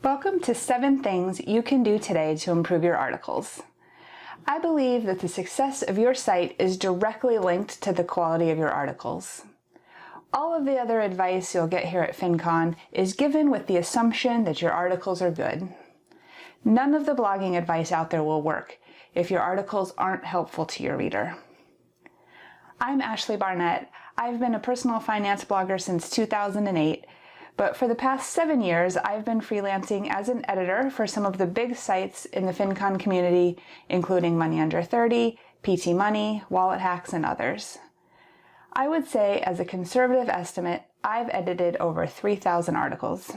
Welcome to 7 things you can do today to improve your articles. I believe that the success of your site is directly linked to the quality of your articles. All of the other advice you'll get here at FinCon is given with the assumption that your articles are good. None of the blogging advice out there will work if your articles aren't helpful to your reader. I'm Ashley Barnett. I've been a personal finance blogger since 2008. But for the past 7 years, I've been freelancing as an editor for some of the big sites in the FinCon community, including Money Under 30, PT Money, Wallet Hacks, and others. I would say, as a conservative estimate, I've edited over 3,000 articles.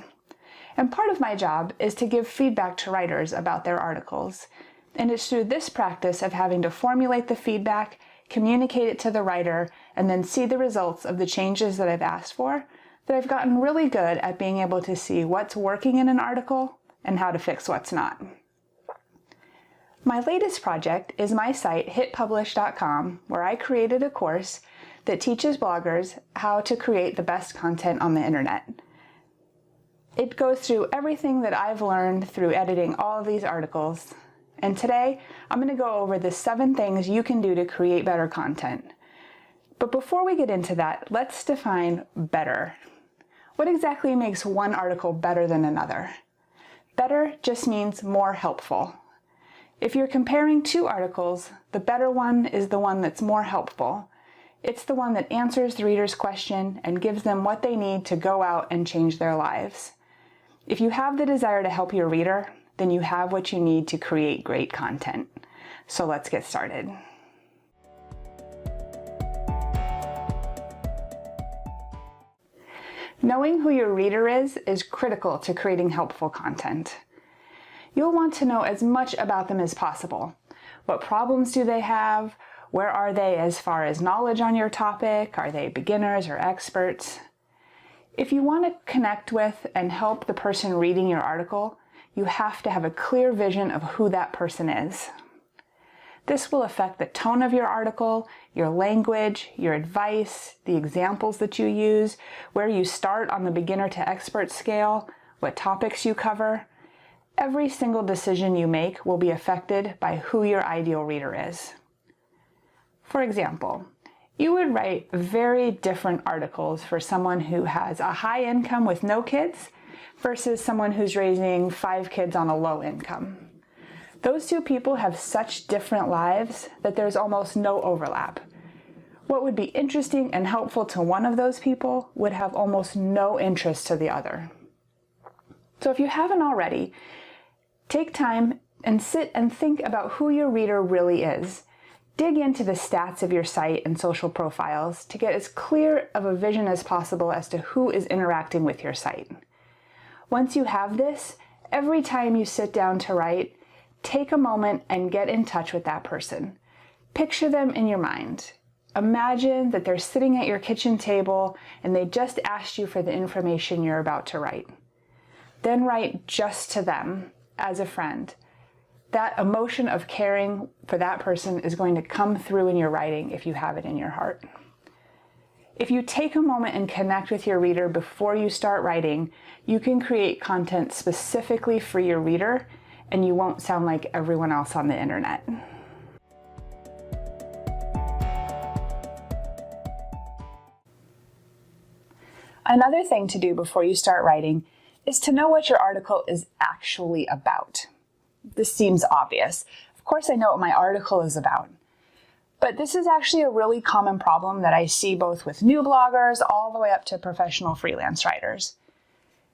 And part of my job is to give feedback to writers about their articles. And it's through this practice of having to formulate the feedback, communicate it to the writer, and then see the results of the changes that I've asked for, that I've gotten really good at being able to see what's working in an article and how to fix what's not. My latest project is my site hitpublish.com, where I created a course that teaches bloggers how to create the best content on the internet. It goes through everything that I've learned through editing all of these articles, and today I'm going to go over the 7 things you can do to create better content. But before we get into that, let's define better. What exactly makes one article better than another? Better just means more helpful. If you're comparing 2 articles, the better one is the one that's more helpful. It's the one that answers the reader's question and gives them what they need to go out and change their lives. If you have the desire to help your reader, then you have what you need to create great content. So let's get started. Knowing who your reader is critical to creating helpful content. You'll want to know as much about them as possible. What problems do they have? Where are they as far as knowledge on your topic? Are they beginners or experts? If you want to connect with and help the person reading your article, you have to have a clear vision of who that person is. This will affect the tone of your article, your language, your advice, the examples that you use, where you start on the beginner to expert scale, what topics you cover. Every single decision you make will be affected by who your ideal reader is. For example, you would write very different articles for someone who has a high income with no kids versus someone who's raising 5 kids on a low income. Those 2 people have such different lives that there's almost no overlap. What would be interesting and helpful to one of those people would have almost no interest to the other. So if you haven't already, take time and sit and think about who your reader really is. Dig into the stats of your site and social profiles to get as clear of a vision as possible as to who is interacting with your site. Once you have this, every time you sit down to write, take a moment and get in touch with that person. Picture them in your mind. Imagine that they're sitting at your kitchen table and they just asked you for the information you're about to write. Then write just to them as a friend. That emotion of caring for that person is going to come through in your writing if you have it in your heart. If you take a moment and connect with your reader before you start writing, you can create content specifically for your reader, and you won't sound like everyone else on the internet. Another thing to do before you start writing is to know what your article is actually about. This seems obvious. Of course I know what my article is about. But this is actually a really common problem that I see both with new bloggers all the way up to professional freelance writers.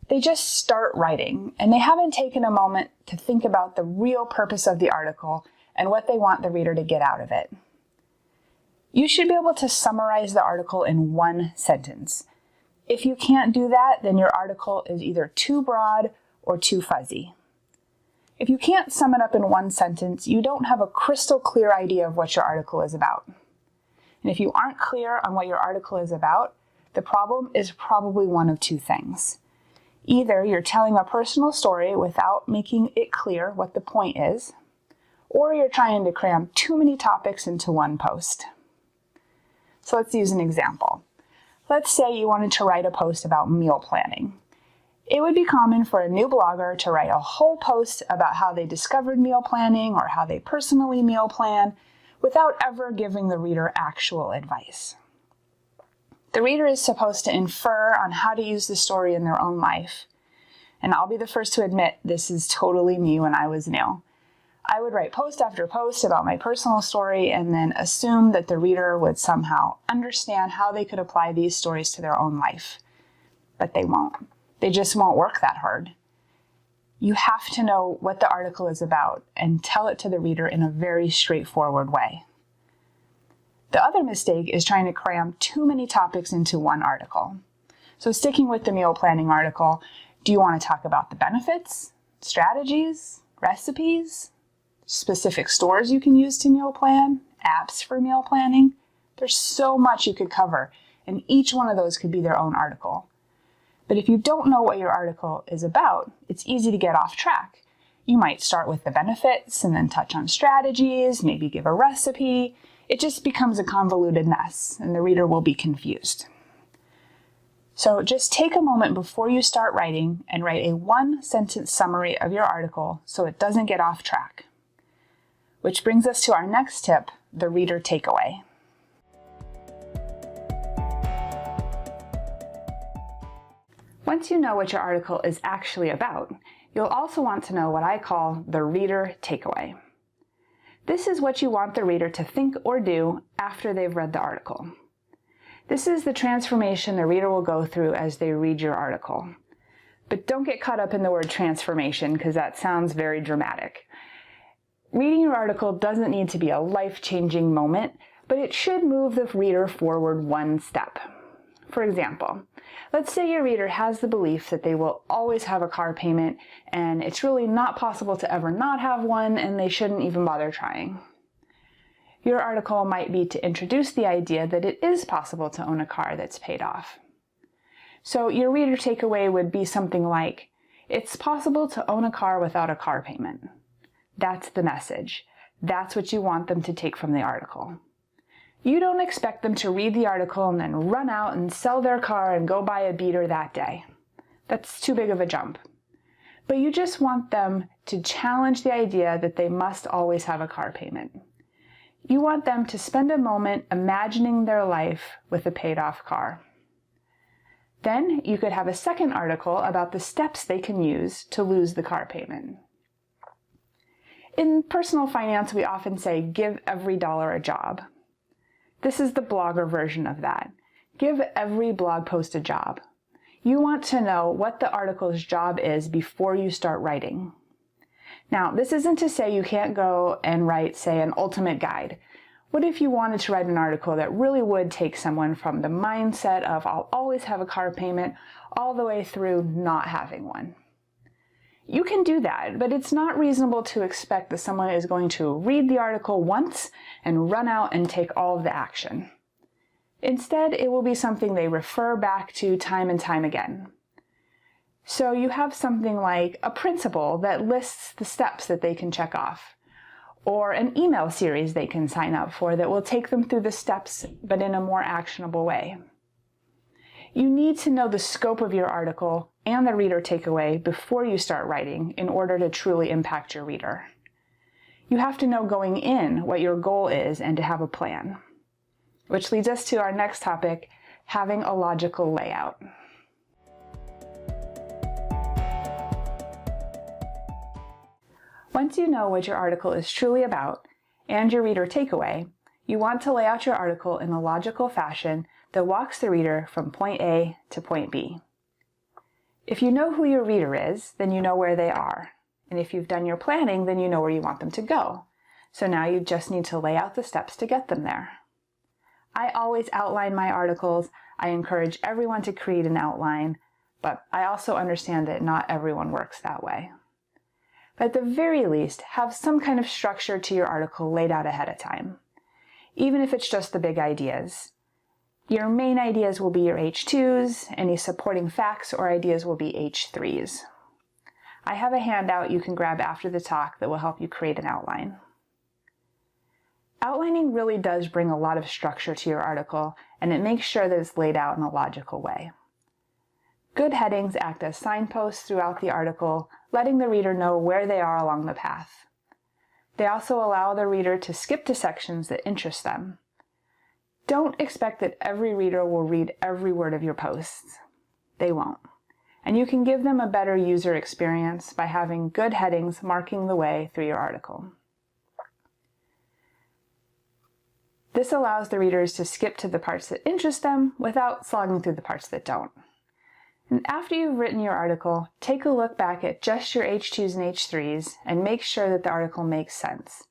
They just start writing, and they haven't taken a moment to think about the real purpose of the article and what they want the reader to get out of it. You should be able to summarize the article in 1 sentence. If you can't do that, then your article is either too broad or too fuzzy. If you can't sum it up in 1 sentence, you don't have a crystal clear idea of what your article is about. And if you aren't clear on what your article is about, the problem is probably one of 2 things. Either you're telling a personal story without making it clear what the point is, or you're trying to cram too many topics into 1 post. So let's use an example. Let's say you wanted to write a post about meal planning. It would be common for a new blogger to write a whole post about how they discovered meal planning or how they personally meal plan without ever giving the reader actual advice. The reader is supposed to infer on how to use the story in their own life. And I'll be the first to admit this is totally me when I was new. I would write post after post about my personal story and then assume that the reader would somehow understand how they could apply these stories to their own life. But they won't. They just won't work that hard. You have to know what the article is about and tell it to the reader in a very straightforward way. The other mistake is trying to cram too many topics into one article. So sticking with the meal planning article, do you want to talk about the benefits, strategies, recipes, specific stores you can use to meal plan, apps for meal planning? There's so much you could cover, and each one of those could be their own article. But if you don't know what your article is about, it's easy to get off track. You might start with the benefits and then touch on strategies, maybe give a recipe. It just becomes a convoluted mess, and the reader will be confused. So just take a moment before you start writing and write a one-sentence summary of your article so it doesn't get off track. Which brings us to our next tip, the reader takeaway. Once you know what your article is actually about, you'll also want to know what I call the reader takeaway. This is what you want the reader to think or do after they've read the article. This is the transformation the reader will go through as they read your article. But don't get caught up in the word transformation because that sounds very dramatic. Reading your article doesn't need to be a life-changing moment, but it should move the reader forward one step. For example, let's say your reader has the belief that they will always have a car payment and it's really not possible to ever not have one and they shouldn't even bother trying. Your article might be to introduce the idea that it is possible to own a car that's paid off. So your reader takeaway would be something like, it's possible to own a car without a car payment. That's the message. That's what you want them to take from the article. You don't expect them to read the article and then run out and sell their car and go buy a beater that day. That's too big of a jump. But you just want them to challenge the idea that they must always have a car payment. You want them to spend a moment imagining their life with a paid-off car. Then you could have a second article about the steps they can use to lose the car payment. In personal finance, we often say, give every dollar a job. This is the blogger version of that. Give every blog post a job. You want to know what the article's job is before you start writing. Now, this isn't to say you can't go and write, say, an ultimate guide. What if you wanted to write an article that really would take someone from the mindset of I'll always have a car payment all the way through not having one? You can do that, but it's not reasonable to expect that someone is going to read the article once and run out and take all of the action. Instead, it will be something they refer back to time and time again. So you have something like a principle that lists the steps that they can check off, or an email series they can sign up for that will take them through the steps, but in a more actionable way. You need to know the scope of your article and the reader takeaway before you start writing in order to truly impact your reader. You have to know going in what your goal is and to have a plan. Which leads us to our next topic, having a logical layout. Once you know what your article is truly about and your reader takeaway, you want to lay out your article in a logical fashion that walks the reader from point A to point B. If you know who your reader is, then you know where they are. And if you've done your planning, then you know where you want them to go. So now you just need to lay out the steps to get them there. I always outline my articles. I encourage everyone to create an outline, but I also understand that not everyone works that way. But at the very least, have some kind of structure to your article laid out ahead of time, even if it's just the big ideas. Your main ideas will be your H2s, any supporting facts or ideas will be H3s. I have a handout you can grab after the talk that will help you create an outline. Outlining really does bring a lot of structure to your article, and it makes sure that it's laid out in a logical way. Good headings act as signposts throughout the article, letting the reader know where they are along the path. They also allow the reader to skip to sections that interest them. Don't expect that every reader will read every word of your posts. They won't. And you can give them a better user experience by having good headings marking the way through your article. This allows the readers to skip to the parts that interest them without slogging through the parts that don't. And after you've written your article, take a look back at just your H2s and H3s and make sure that the article makes sense.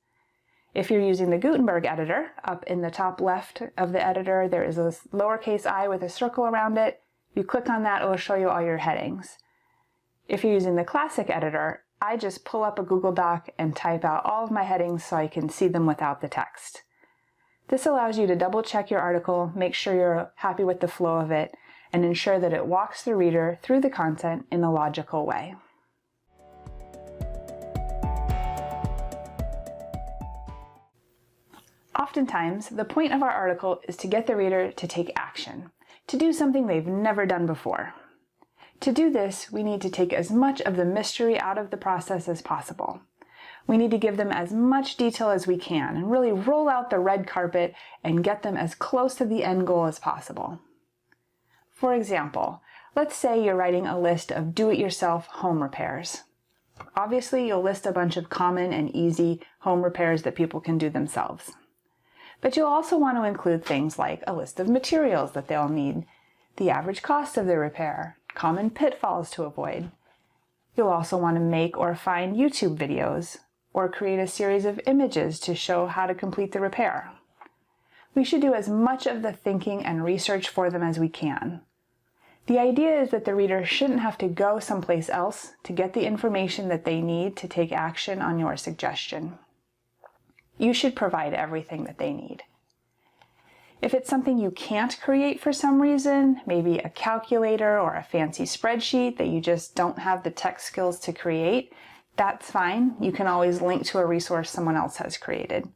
If you're using the Gutenberg editor, up in the top left of the editor there is a lowercase I with a circle around it. If you click on that, it will show you all your headings. If you're using the classic editor, I just pull up a Google Doc and type out all of my headings so I can see them without the text. This allows you to double check your article, make sure you're happy with the flow of it, and ensure that it walks the reader through the content in a logical way. Oftentimes, the point of our article is to get the reader to take action, to do something they've never done before. To do this, we need to take as much of the mystery out of the process as possible. We need to give them as much detail as we can and really roll out the red carpet and get them as close to the end goal as possible. For example, let's say you're writing a list of do-it-yourself home repairs. Obviously, you'll list a bunch of common and easy home repairs that people can do themselves. But you'll also want to include things like a list of materials that they'll need, the average cost of the repair, common pitfalls to avoid. You'll also want to make or find YouTube videos, or create a series of images to show how to complete the repair. We should do as much of the thinking and research for them as we can. The idea is that the reader shouldn't have to go someplace else to get the information that they need to take action on your suggestion. You should provide everything that they need. If it's something you can't create for some reason, maybe a calculator or a fancy spreadsheet that you just don't have the tech skills to create, that's fine. You can always link to a resource someone else has created.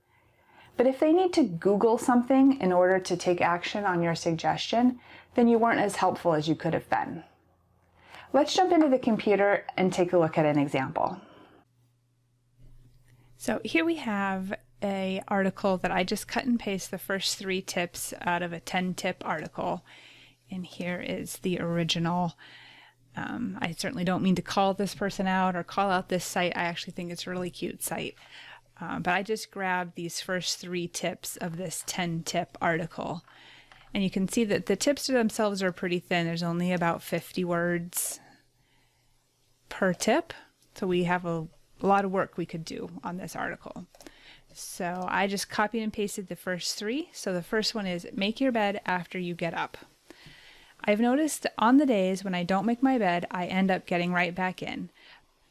But if they need to Google something in order to take action on your suggestion, then you weren't as helpful as you could have been. Let's jump into the computer and take a look at an example. So here we have an article that I just cut and paste the first 3 tips out of a 10-tip article. And here is the original. I certainly don't mean to call this person out or call out this site. I actually think it's a really cute site. But I just grabbed these first 3 tips of this 10-tip article. And you can see that the tips themselves are pretty thin. There's only about 50 words per tip. So we have a lot of work we could do on this article. So I just copied and pasted the first 3. So the first one is make your bed after you get up. I've noticed on the days when I don't make my bed, I end up getting right back in.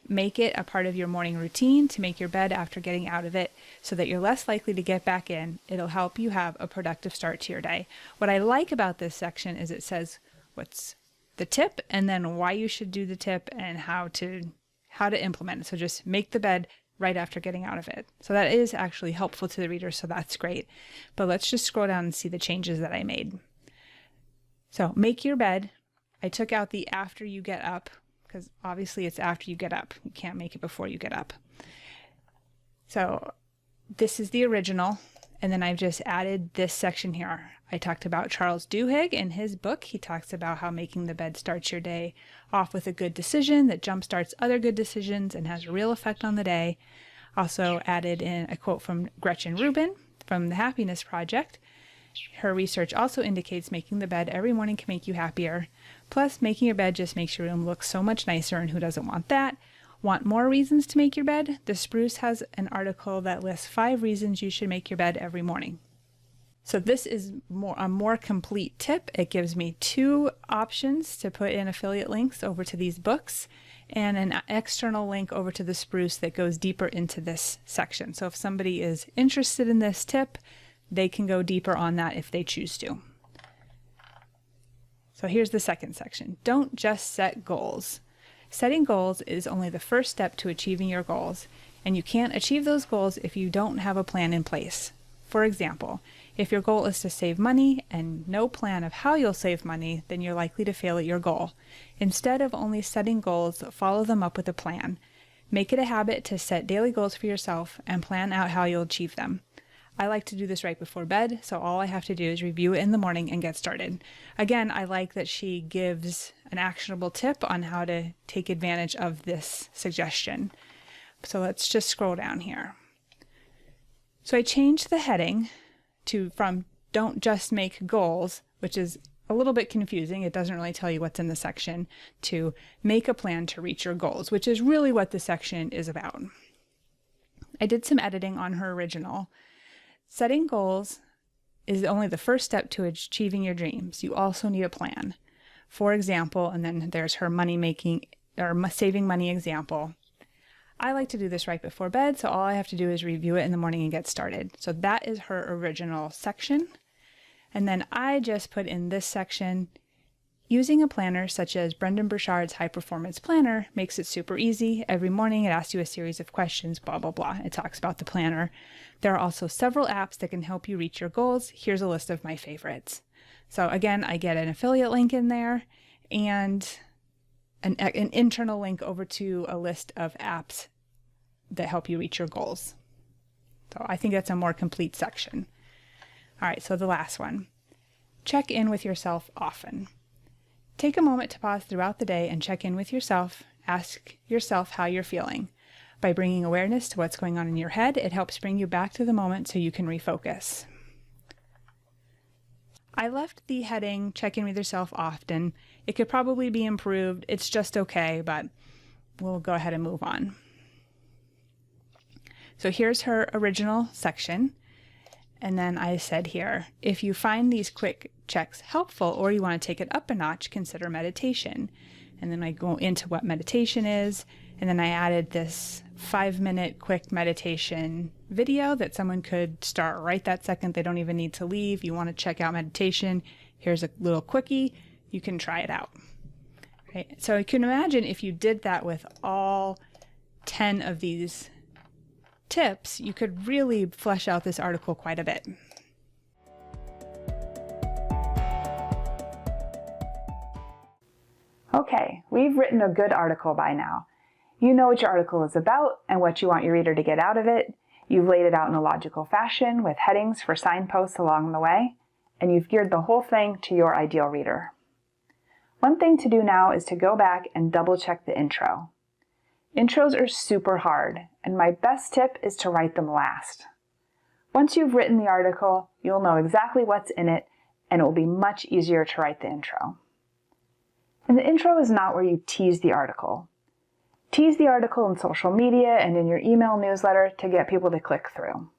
Make it a part of your morning routine to make your bed after getting out of it so that you're less likely to get back in. It'll help you have a productive start to your day. What I like about this section is it says what's the tip and then why you should do the tip and how to implement it. So just make the bed right after getting out of it. So that is actually helpful to the reader, so that's great. But let's just scroll down and see the changes that I made. So make your bed. I took out the after you get up because obviously it's after you get up. You can't make it before you get up. So this is the original, and then I've just added this section here. I talked about Charles Duhigg in his book. He talks about how making the bed starts your day off with a good decision that jumpstarts other good decisions and has a real effect on the day. Also added in a quote from Gretchen Rubin from the Happiness Project. Her research also indicates making the bed every morning can make you happier. Plus, making your bed just makes your room look so much nicer, and who doesn't want that? Want more reasons to make your bed? The Spruce has an article that lists 5 reasons you should make your bed every morning. So this is a more complete tip. It gives me 2 options to put in affiliate links over to these books and an external link over to the Spruce that goes deeper into this section. So if somebody is interested in this tip, they can go deeper on that if they choose to. So here's the second section. Don't just set goals. Setting goals is only the first step to achieving your goals, and you can't achieve those goals if you don't have a plan in place. For example, if your goal is to save money and no plan of how you'll save money, then you're likely to fail at your goal. Instead of only setting goals, follow them up with a plan. Make it a habit to set daily goals for yourself and plan out how you'll achieve them. I like to do this right before bed, so all I have to do is review it in the morning and get started. Again, I like that she gives an actionable tip on how to take advantage of this suggestion. So let's just scroll down here. So I changed the heading from "Don't just make goals," which is a little bit confusing. It doesn't really tell you what's in the section, to "Make a plan to reach your goals," which is really what the section is about. I did some editing on her original. Setting goals is only the first step to achieving your dreams. You also need a plan. For example, and then there's her saving money example. I like to do this right before bed, so all I have to do is review it in the morning and get started. So that is her original section. And then I just put in this section, using a planner such as Brendan Burchard's High Performance Planner makes it super easy. Every morning it asks you a series of questions, blah, blah, blah. It talks about the planner. There are also several apps that can help you reach your goals. Here's a list of my favorites. So again, I get an affiliate link in there and an internal link over to a list of apps that help you reach your goals. So I think that's a more complete section. All right, so the last one. Check in with yourself often. Take a moment to pause throughout the day and check in with yourself. Ask yourself how you're feeling. By bringing awareness to what's going on in your head, it helps bring you back to the moment so you can refocus. I left the heading, check in with yourself often. It could probably be improved. It's just okay, but we'll go ahead and move on. So here's her original section. And then I said here, if you find these quick checks helpful or you want to take it up a notch, consider meditation. And then I go into what meditation is. And then I added this 5-minute quick meditation video that someone could start right that second. They don't even need to leave. You want to check out meditation. Here's a little quickie. You can try it out. Right? So you can imagine if you did that with all 10 of these tips, you could really flesh out this article quite a bit. Okay, we've written a good article by now. You know what your article is about and what you want your reader to get out of it. You've laid it out in a logical fashion with headings for signposts along the way, and you've geared the whole thing to your ideal reader. One thing to do now is to go back and double check the intro. Intros are super hard, and my best tip is to write them last. Once you've written the article, you'll know exactly what's in it, and it will be much easier to write the intro. And the intro is not where you tease the article. Tease the article in social media and in your email newsletter to get people to click through.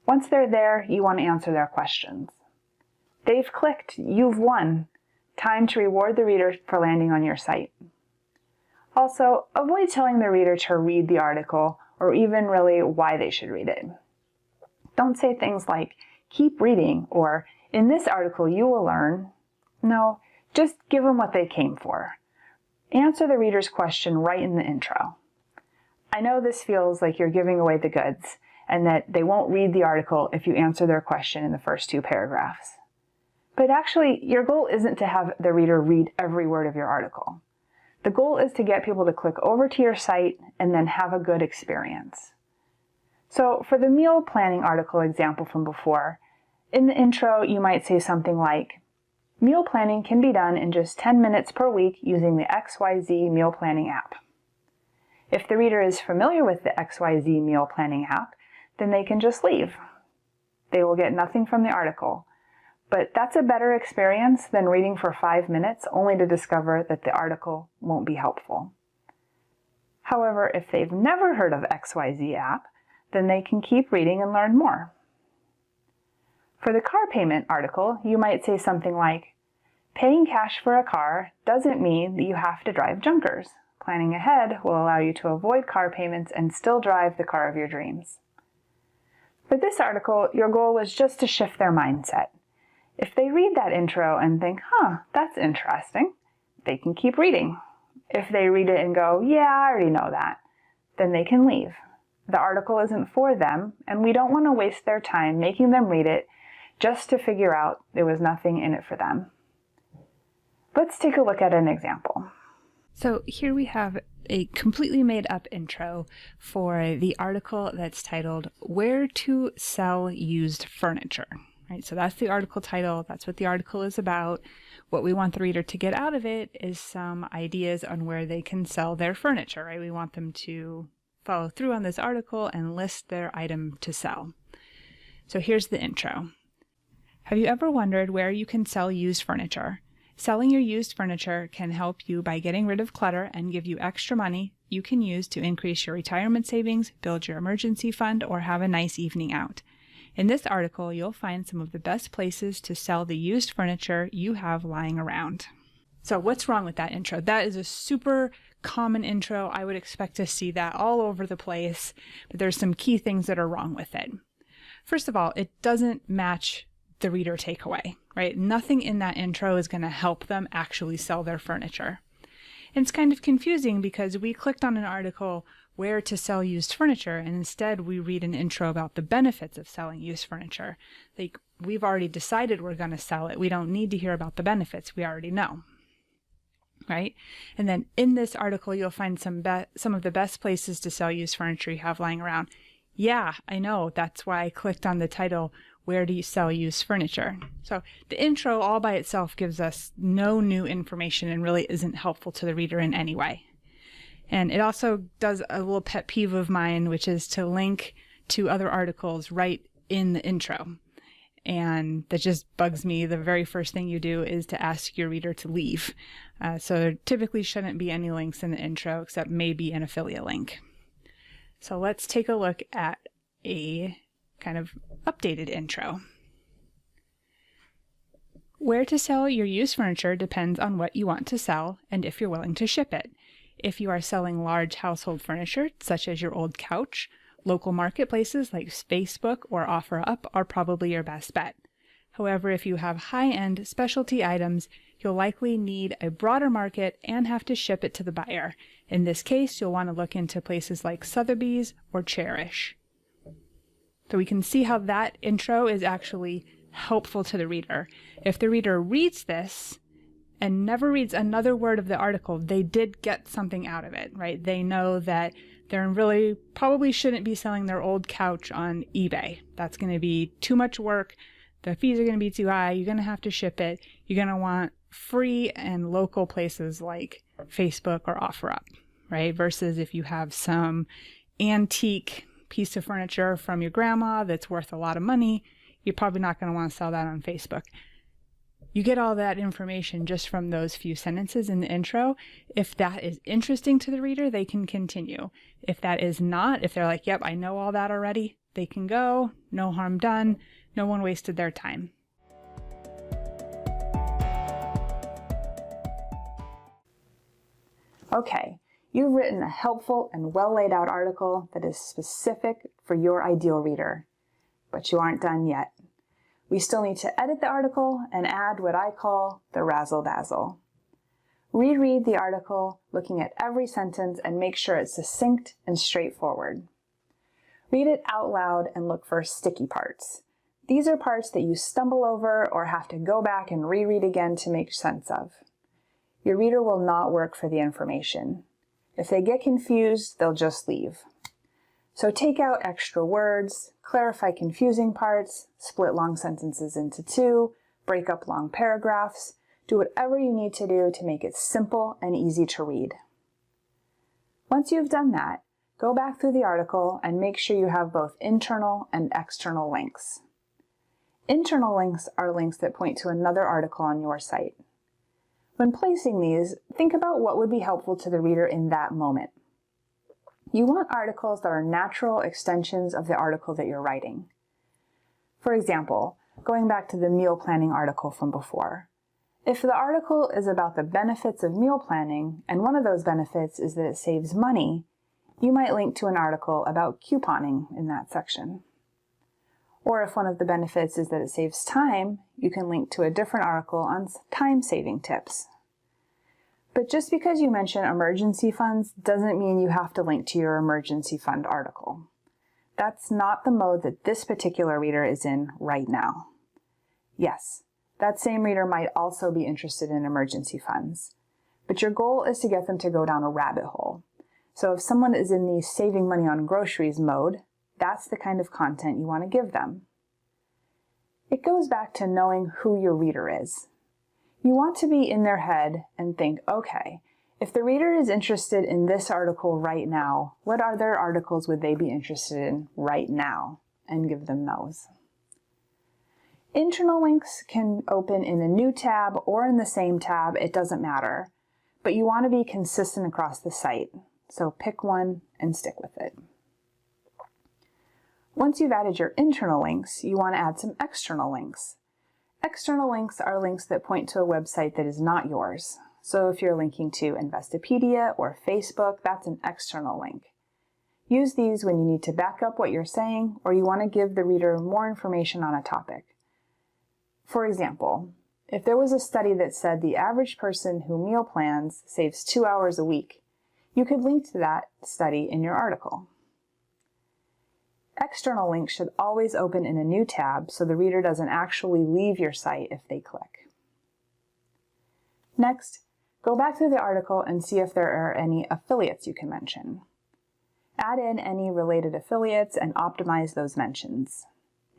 Once they're there, you want to answer their questions. They've clicked, you've won. Time to reward the reader for landing on your site. Also, avoid telling the reader to read the article or even really why they should read it. Don't say things like, keep reading, or in this article you will learn. No, just give them what they came for. Answer the reader's question right in the intro. I know this feels like you're giving away the goods and that they won't read the article if you answer their question in the first 2 paragraphs. But actually, your goal isn't to have the reader read every word of your article. The goal is to get people to click over to your site and then have a good experience. So for the meal planning article example from before, in the intro you might say something like, meal planning can be done in just 10 minutes per week using the XYZ meal planning app. If the reader is familiar with the XYZ meal planning app, then they can just leave. They will get nothing from the article. But that's a better experience than reading for 5 minutes only to discover that the article won't be helpful. However, if they've never heard of XYZ app, then they can keep reading and learn more. For the car payment article, you might say something like, paying cash for a car doesn't mean that you have to drive junkers. Planning ahead will allow you to avoid car payments and still drive the car of your dreams. For this article, your goal was just to shift their mindset. If they read that intro and think, that's interesting, they can keep reading. If they read it and go, yeah, I already know that, then they can leave. the article isn't for them, and we don't want to waste their time making them read it just to figure out there was nothing in it for them. Let's take a look at an example. So here we have a completely made up intro for the article that's titled Where to Sell Used Furniture. Right, so that's the article title. That's what the article is about. What we want the reader to get out of it is some ideas on where they can sell their furniture. Right, we want them to follow through on this article and list their item to sell. So here's the intro. Have you ever wondered where you can sell used furniture? Selling your used furniture can help you by getting rid of clutter and give you extra money you can use to increase your retirement savings, build your emergency fund, or have a nice evening out. In this article, you'll find some of the best places to sell the used furniture you have lying around. So what's wrong with that intro? That is a super common intro. I would expect to see that all over the place, but there's some key things that are wrong with it. First of all, it doesn't match the reader takeaway, right? Nothing in that intro is going to help them actually sell their furniture. And it's kind of confusing because we clicked on an article where to sell used furniture, and instead we read an intro about the benefits of selling used furniture. Like, we've already decided we're going to sell it. We don't need to hear about the benefits. We already know, right? And then in this article, you'll find some of the best places to sell used furniture you have lying around. Yeah, I know. That's why I clicked on the title, Where Do You Sell Used Furniture? So the intro all by itself gives us no new information and really isn't helpful to the reader in any way. And it also does a little pet peeve of mine, which is to link to other articles right in the intro. And that just bugs me. The very first thing you do is to ask your reader to leave. So there typically shouldn't be any links in the intro except maybe an affiliate link. So let's take a look at a kind of updated intro. Where to sell your used furniture depends on what you want to sell and if you're willing to ship it. If you are selling large household furniture, such as your old couch, local marketplaces like Facebook or OfferUp are probably your best bet. However, if you have high-end specialty items, you'll likely need a broader market and have to ship it to the buyer. In this case, you'll want to look into places like Sotheby's or Cherish. So we can see how that intro is actually helpful to the reader. If the reader reads this and never reads another word of the article, they did get something out of it, right? They know that they're really probably shouldn't be selling their old couch on eBay. That's going to be too much work. The fees are going to be too high. You're going to have to ship it. You're going to want free and local places like Facebook or OfferUp, right? Versus if you have some antique piece of furniture from your grandma that's worth a lot of money, you're probably not going to want to sell that on Facebook. You get all that information just from those few sentences in the intro. If that is interesting to the reader, they can continue. If that is not, if they're like, yep, I know all that already, they can go. No harm done. No one wasted their time. Okay, you've written a helpful and well laid out article that is specific for your ideal reader, but you aren't done yet. We still need to edit the article and add what I call the razzle-dazzle. Reread the article, looking at every sentence and make sure it's succinct and straightforward. Read it out loud and look for sticky parts. These are parts that you stumble over or have to go back and reread again to make sense of. Your reader will not work for the information. If they get confused, they'll just leave. So take out extra words, clarify confusing parts, split long sentences into two, break up long paragraphs. Do whatever you need to do to make it simple and easy to read. Once you've done that, go back through the article and make sure you have both internal and external links. Internal links are links that point to another article on your site. When placing these, think about what would be helpful to the reader in that moment. You want articles that are natural extensions of the article that you're writing. For example, going back to the meal planning article from before. If the article is about the benefits of meal planning, and one of those benefits is that it saves money, you might link to an article about couponing in that section. Or if one of the benefits is that it saves time, you can link to a different article on time-saving tips. But just because you mention emergency funds doesn't mean you have to link to your emergency fund article. That's not the mode that this particular reader is in right now. Yes, that same reader might also be interested in emergency funds, but your goal is to get them to go down a rabbit hole. So if someone is in the saving money on groceries mode, that's the kind of content you want to give them. It goes back to knowing who your reader is. You want to be in their head and think, okay, if the reader is interested in this article right now, what other articles would they be interested in right now? And give them those. Internal links can open in a new tab or in the same tab, it doesn't matter. But you want to be consistent across the site, so pick one and stick with it. Once you've added your internal links, you want to add some external links. External links are links that point to a website that is not yours. So if you're linking to Investopedia or Facebook, that's an external link. Use these when you need to back up what you're saying or you want to give the reader more information on a topic. For example, if there was a study that said the average person who meal plans saves 2 hours a week, you could link to that study in your article. External links should always open in a new tab so the reader doesn't actually leave your site if they click. Next, go back through the article and see if there are any affiliates you can mention. Add in any related affiliates and optimize those mentions.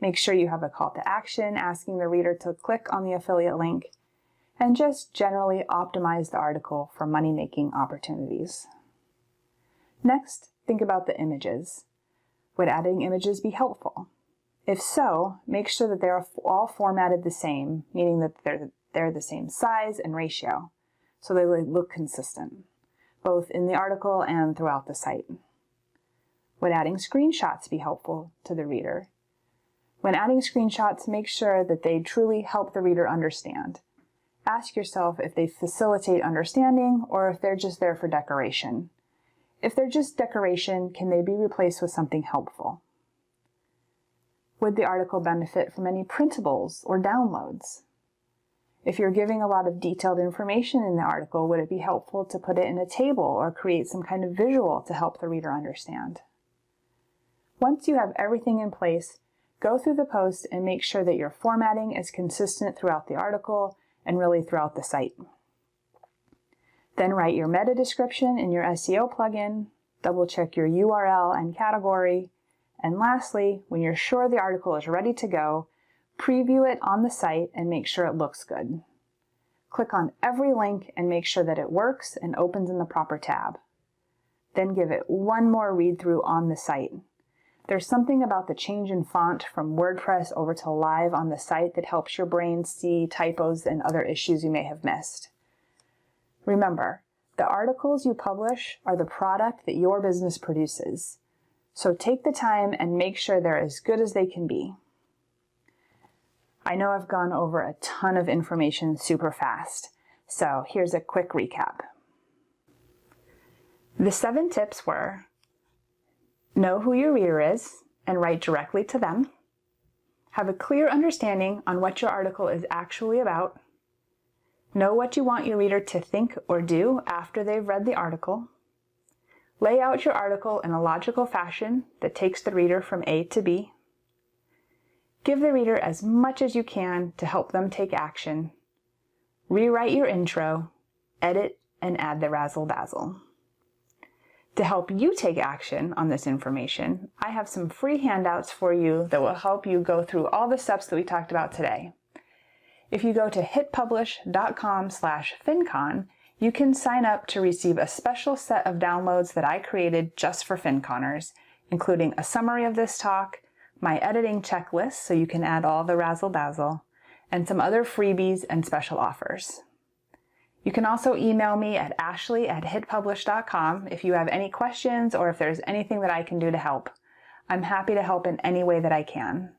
Make sure you have a call to action asking the reader to click on the affiliate link, and just generally optimize the article for money-making opportunities. Next, think about the images. Would adding images be helpful? If so, make sure that they're all formatted the same, meaning that they're the same size and ratio, so they look consistent, both in the article and throughout the site. Would adding screenshots be helpful to the reader? When adding screenshots, make sure that they truly help the reader understand. Ask yourself if they facilitate understanding or if they're just there for decoration. If they're just decoration, can they be replaced with something helpful? Would the article benefit from any printables or downloads? If you're giving a lot of detailed information in the article, would it be helpful to put it in a table or create some kind of visual to help the reader understand? Once you have everything in place, go through the post and make sure that your formatting is consistent throughout the article and really throughout the site. Then write your meta description in your SEO plugin, double check your URL and category, and lastly, when you're sure the article is ready to go, preview it on the site and make sure it looks good. Click on every link and make sure that it works and opens in the proper tab. Then give it one more read through on the site. There's something about the change in font from WordPress over to live on the site that helps your brain see typos and other issues you may have missed. Remember, the articles you publish are the product that your business produces. So take the time and make sure they're as good as they can be. I know I've gone over a ton of information super fast, so here's a quick recap. The 7 tips were: know who your reader is and write directly to them. Have a clear understanding on what your article is actually about. Know what you want your reader to think or do after they've read the article. Lay out your article in a logical fashion that takes the reader from A to B. Give the reader as much as you can to help them take action. Rewrite your intro, edit, and add the razzle-dazzle. To help you take action on this information, I have some free handouts for you that will help you go through all the steps that we talked about today. If you go to hitpublish.com/FinCon, you can sign up to receive a special set of downloads that I created just for FinConners, including a summary of this talk, my editing checklist so you can add all the razzle-dazzle, and some other freebies and special offers. You can also email me at ashley@hitpublish.com if you have any questions or if there's anything that I can do to help. I'm happy to help in any way that I can.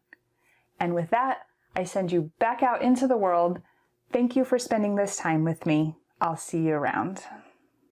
And with that, I send you back out into the world. Thank you for spending this time with me. I'll see you around.